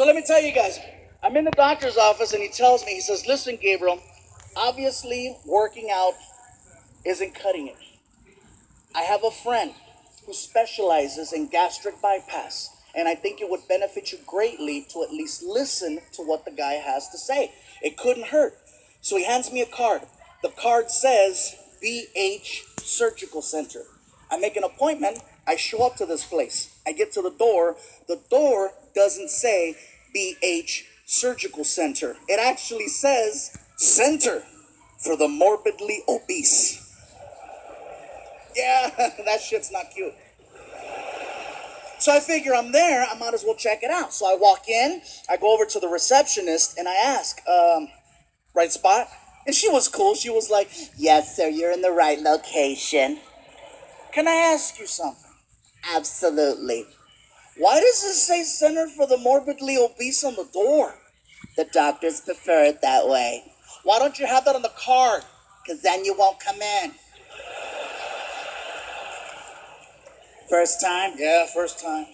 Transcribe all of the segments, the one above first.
So let me tell you guys, I'm in the doctor's office and he tells me, he says, listen, Gabriel, obviously working out isn't cutting it. I have a friend who specializes in gastric bypass, and I think it would benefit you greatly to at least listen to what the guy has to say. It couldn't hurt. So he hands me a card. The card says BH Surgical Center. I make an appointment. I show up to this place. I get to the door. The door doesn't say BH Surgical Center. It actually says Center for the Morbidly Obese. Yeah, that shit's not cute. So I figure I'm there, I might as well check it out. So I walk in, I go over to the receptionist, and I ask, right spot? And she was cool. She was like, yes, sir, you're in the right location. Can I ask you something? Absolutely. Why does it say Center for the Morbidly Obese on the door? The doctors prefer it that way. Why don't you have that on the card? Because then you won't come in. First time? Yeah, first time.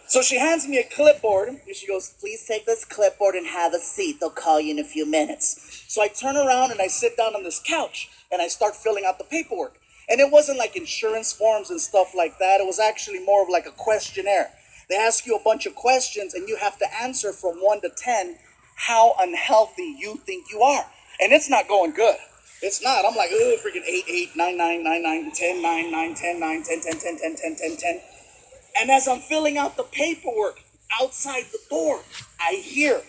So she hands me a clipboard, and she goes, please take this clipboard and have a seat. They'll call you in a few minutes. So I turn around and I sit down on this couch, and I start filling out the paperwork. And it wasn't like insurance forms and stuff like that. It was actually more of like a questionnaire. They ask you a bunch of questions, and you have to answer from 1 to 10 how unhealthy you think you are. And it's not going good. It's not. I'm like, oh, freaking 8, 8, 9, 9, 9, 9, 10, 9, 9, 10, 9, 10, 10, 10, 10, 10, 10, 10. And as I'm filling out the paperwork outside the door, I hear.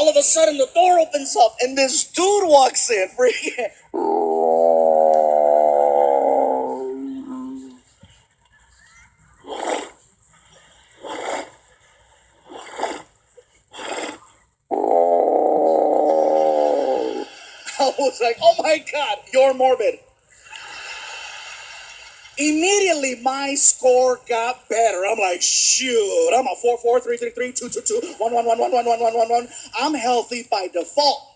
All of a sudden, the door opens up, and this dude walks in, freaking. I was like, oh my God, you're morbid. Immediately, my score got better. I'm like, shoot, I'm a 4, 4, 3, 3, 3, 2, 2, 2, 1, 1, 1, 1, 1, 1, 1, 1, 1. I'm healthy by default.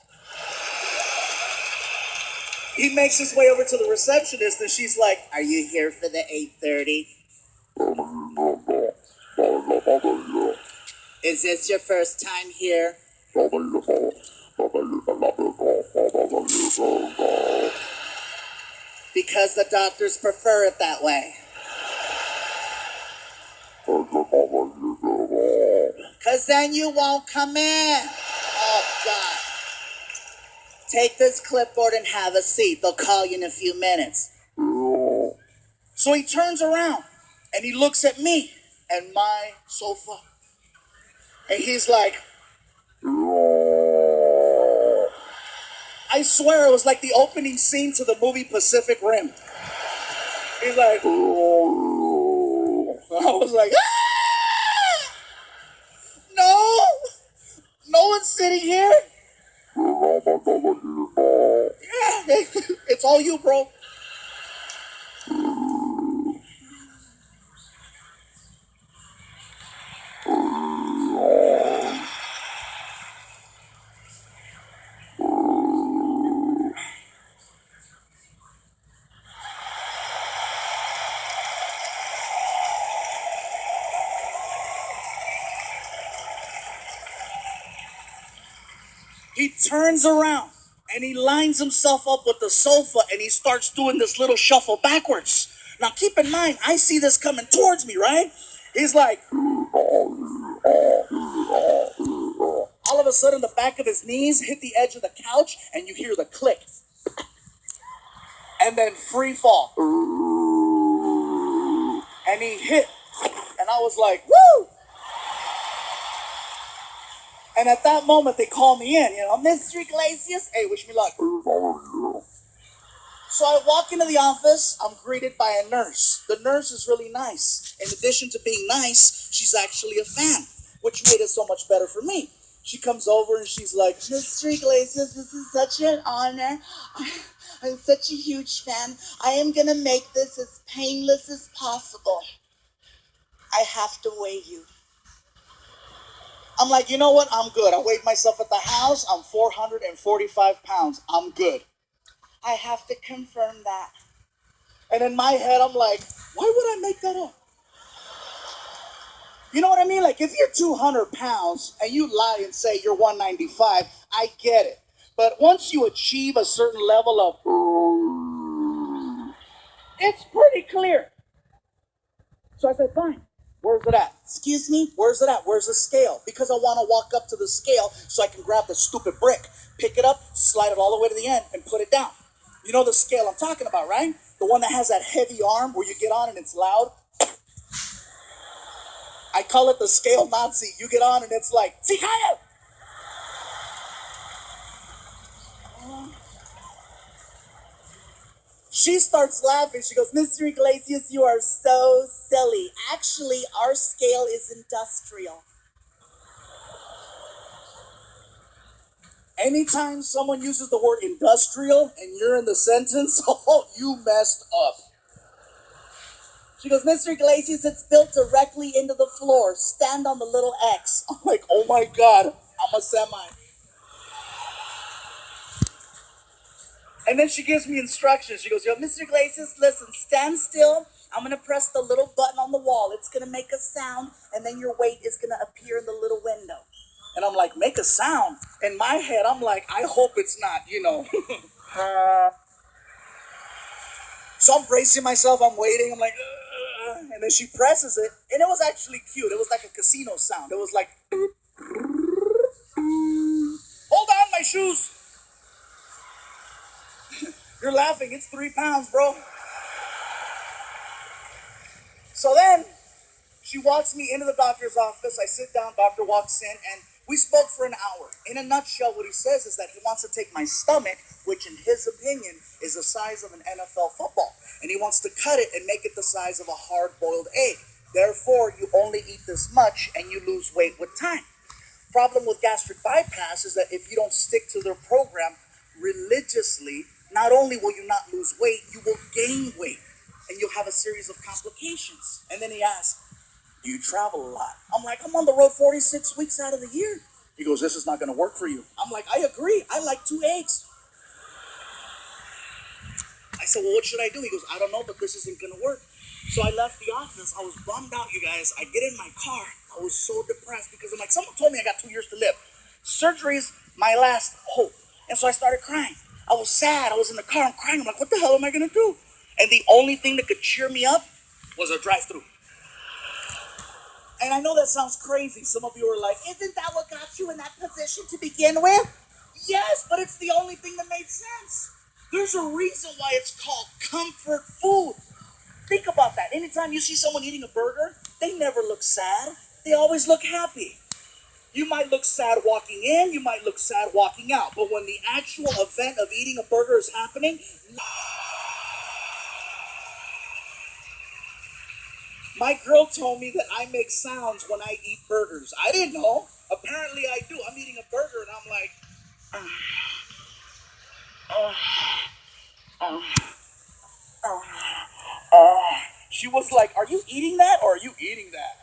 He makes his way over to the receptionist, and she's like, are you here for the 8:30? Is this your first time here? Because the doctors prefer it that way. Because then you won't come in. Oh, God. Take this clipboard and have a seat. They'll call you in a few minutes. So he turns around, and he looks at me and my sofa. And he's like, I swear it was like the opening scene to the movie Pacific Rim. He's like, I was like, ah! No! No one's sitting here. Yeah, it's all you, bro. He turns around and he lines himself up with the sofa and he starts doing this little shuffle backwards. Now keep in mind, I see this coming towards me, right? He's like, all of a sudden the back of his knees hit the edge of the couch and you hear the click. And then free fall. And he hit. And I was like, woo! And at that moment, they call me in, Mr. Iglesias, hey, wish me luck. So I walk into the office, I'm greeted by a nurse. The nurse is really nice. In addition to being nice, she's actually a fan, which made it so much better for me. She comes over and she's like, Mr. Iglesias, this is such an honor. I'm such a huge fan. I am going to make this as painless as possible. I have to weigh you. I'm like, you know what? I'm good. I weighed myself at the house. I'm 445 pounds. I'm good. I have to confirm that. And in my head, I'm like, why would I make that up? You know what I mean? Like, if you're 200 pounds and you lie and say you're 195, I get it. But once you achieve a certain level of, it's pretty clear. So I said, fine. Where's it at? Excuse me? Where's it at? Where's the scale? Because I want to walk up to the scale so I can grab the stupid brick, pick it up, slide it all the way to the end, and put it down. You know the scale I'm talking about, right? The one that has that heavy arm where you get on and it's loud. I call it the scale Nazi. You get on and it's like, Sikaya! She starts laughing. She goes, Mr. Iglesias, you are so silly. Actually, our scale is industrial. Anytime someone uses the word industrial and you're in the sentence, oh, you messed up. She goes, Mr. Iglesias, it's built directly into the floor. Stand on the little X. I'm like, oh my God, I'm a semi. And then she gives me instructions. She goes, yo, Mr. Iglesias, listen, stand still. I'm going to press the little button on the wall. It's going to make a sound, and then your weight is going to appear in the little window. And I'm like, make a sound. In my head, I'm like, I hope it's not. So I'm bracing myself. I'm waiting. I'm like, and then she presses it, and it was actually cute. It was like a casino sound. It was like, hold on, my shoes. You're laughing. It's 3 pounds, bro. So then she walks me into the doctor's office. I sit down. Doctor walks in, and we spoke for an hour. In a nutshell, what he says is that he wants to take my stomach, which in his opinion is the size of an NFL football, and he wants to cut it and make it the size of a hard-boiled egg. Therefore, you only eat this much, and you lose weight with time. Problem with gastric bypass is that if you don't stick to their program religiously, not only will you not lose weight, you will gain weight, and you'll have a series of complications. And then he asks, do you travel a lot? I'm like, I'm on the road 46 weeks out of the year. He goes, this is not going to work for you. I'm like, I agree. I like 2 eggs. I said, well, what should I do? He goes, I don't know, but this isn't going to work. So I left the office. I was bummed out, you guys. I get in my car. I was so depressed because I'm like, someone told me I got 2 years to live. Surgery's my last hope. And so I started crying. I was sad. I was in the car. I'm crying. I'm like, what the hell am I going to do? And the only thing that could cheer me up was a drive-thru. And I know that sounds crazy. Some of you are like, isn't that what got you in that position to begin with? Yes, but it's the only thing that made sense. There's a reason why it's called comfort food. Think about that. Anytime you see someone eating a burger, they never look sad. They always look happy. You might look sad walking in, you might look sad walking out, but when the actual event of eating a burger is happening, my girl told me that I make sounds when I eat burgers. I didn't know. Apparently I do. I'm eating a burger and I'm like, she was like, are you eating that or are you eating that?